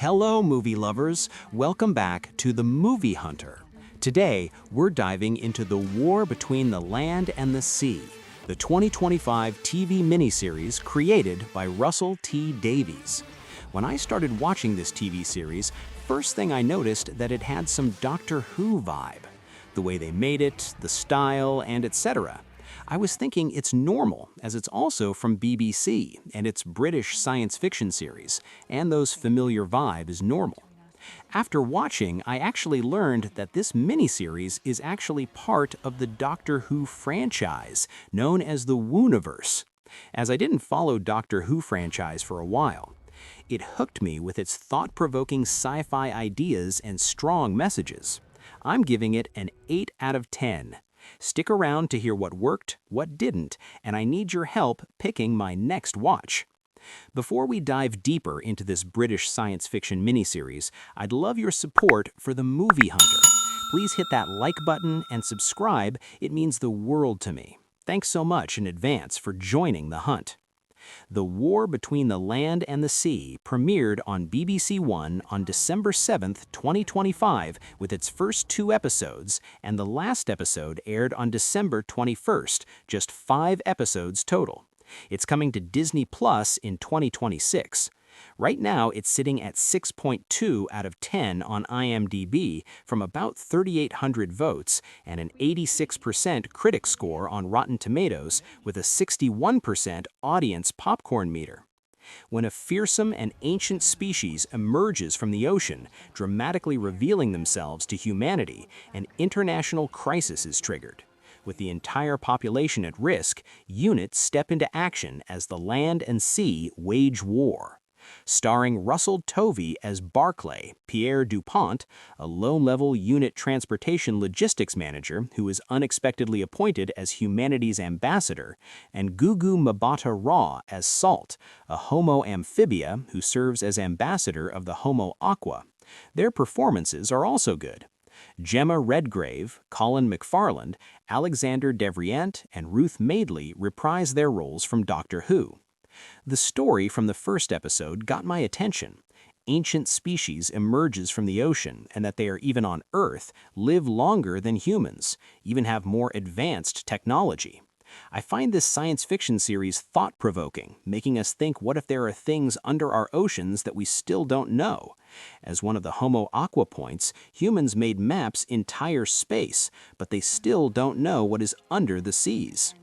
Hello, movie lovers. Welcome back to The Movie Hunter. Today, we're diving into the war between the land and the sea, the 2025 TV miniseries created by Russell T. Davies. When I started watching this TV series, first thing I noticed that it had some Doctor Who vibe. The way they made it, the style, and etc. I was thinking it's normal, as it's also from BBC, and it's British science fiction series, and those familiar vibe is normal. After watching, I actually learned that this miniseries is actually part of the Doctor Who franchise, known as the Whoniverse. As I didn't follow Doctor Who franchise for a while, it hooked me with its thought-provoking sci-fi ideas and strong messages. I'm giving it an 8 out of 10. Stick around to hear what worked, what didn't, and I need your help picking my next watch. Before we dive deeper into this British science fiction miniseries, I'd love your support for The Movie Hunter. Please hit that like button and subscribe. It means the world to me. Thanks so much in advance for joining the hunt. The War Between the Land and the Sea premiered on BBC One on December 7, 2025, with its first 2 episodes, and the last episode aired on December 21st, just 5 episodes total. It's coming to Disney Plus in 2026. Right now, it's sitting at 6.2 out of 10 on IMDb from about 3,800 votes and an 86% critic score on Rotten Tomatoes with a 61% audience popcorn meter. When a fearsome and ancient species emerges from the ocean, dramatically revealing themselves to humanity, an international crisis is triggered. With the entire population at risk, units step into action as the land and sea wage war. Starring Russell Tovey as Barclay, Pierre Dupont, a low-level unit transportation logistics manager who is unexpectedly appointed as humanity's ambassador, and Gugu Mbatha-Raw as Salt, a Homo amphibia who serves as ambassador of the Homo Aqua. Their performances are also good. Gemma Redgrave, Colin McFarland, Alexander Devrient, and Ruth Madeley reprise their roles from Doctor Who. The story from the first episode got my attention. Ancient species emerges from the ocean, and that they are even on Earth, live longer than humans, even have more advanced technology. I find this science fiction series thought-provoking, making us think what if there are things under our oceans that we still don't know. As one of the Homo Aqua points, humans made maps entire space, but they still don't know what is under the seas.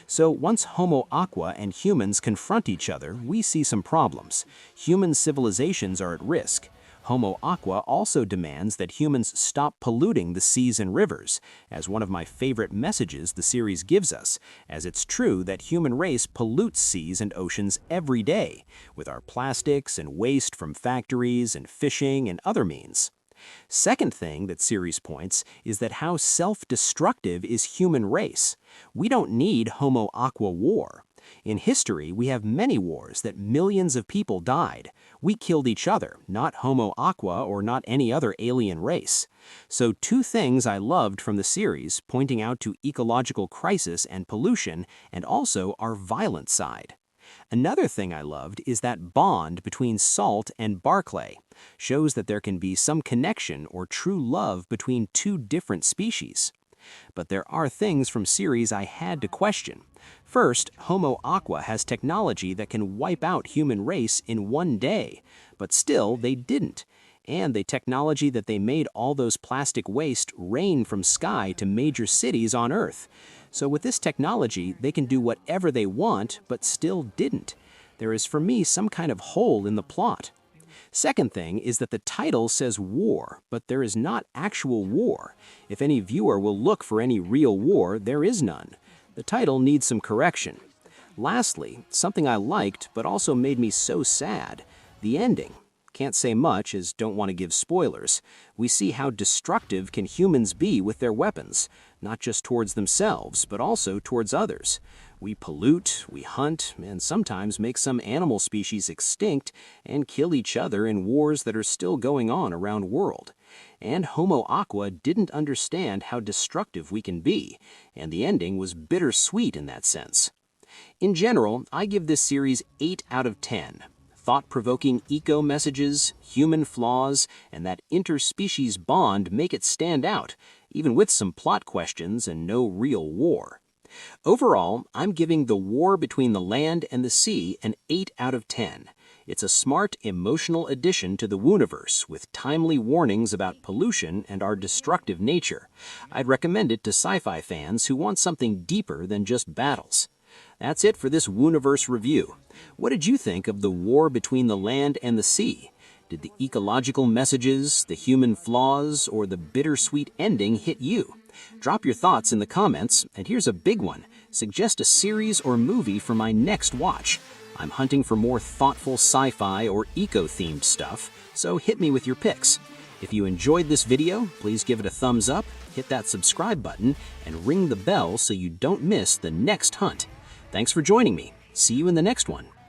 So once Homo Aqua and humans confront each other, we see some problems. Human civilizations are at risk. Homo Aqua also demands that humans stop polluting the seas and rivers, as one of my favorite messages the series gives us, as it's true that human race pollutes seas and oceans every day, with our plastics and waste from factories and fishing and other means. Second thing that series points is that how self-destructive is human race. We don't need Homo Aqua war. In history, we have many wars that millions of people died. We killed each other, not Homo Aqua or not any other alien race. So 2 things I loved from the series, pointing out to ecological crisis and pollution, and also our violent side. Another thing I loved is that bond between Salt and Barclay. Shows that there can be some connection or true love between 2 different species. But there are things from series I had to question. First, Homo Aqua has technology that can wipe out human race in 1 day, but still they didn't. And the technology that they made all those plastic waste rain from sky to major cities on Earth. So with this technology, they can do whatever they want, but still didn't. There is for me some kind of hole in the plot. Second thing is that the title says war, but there is not actual war. If any viewer will look for any real war, there is none. The title needs some correction. Lastly, something I liked but also made me so sad, the ending. Can't say much as don't want to give spoilers. We see how destructive can humans be with their weapons, not just towards themselves, but also towards others. We pollute, we hunt, and sometimes make some animal species extinct and kill each other in wars that are still going on around the world. And Homo Aqua didn't understand how destructive we can be, and the ending was bittersweet in that sense. In general, I give this series 8 out of 10. thought-provoking eco-messages, human flaws, and that interspecies bond make it stand out, even with some plot questions and no real war. Overall, I'm giving The War Between the Land and the Sea an 8 out of 10. It's a smart, emotional addition to the Whoniverse with timely warnings about pollution and our destructive nature. I'd recommend it to sci-fi fans who want something deeper than just battles. That's it for this Whoniverse review. What did you think of The War Between the Land and the Sea? Did the ecological messages, the human flaws, or the bittersweet ending hit you? Drop your thoughts in the comments, and here's a big one. Suggest a series or movie for my next watch. I'm hunting for more thoughtful sci-fi or eco-themed stuff, so hit me with your picks. If you enjoyed this video, please give it a thumbs up, hit that subscribe button, and ring the bell so you don't miss the next hunt. Thanks for joining me. See you in the next one.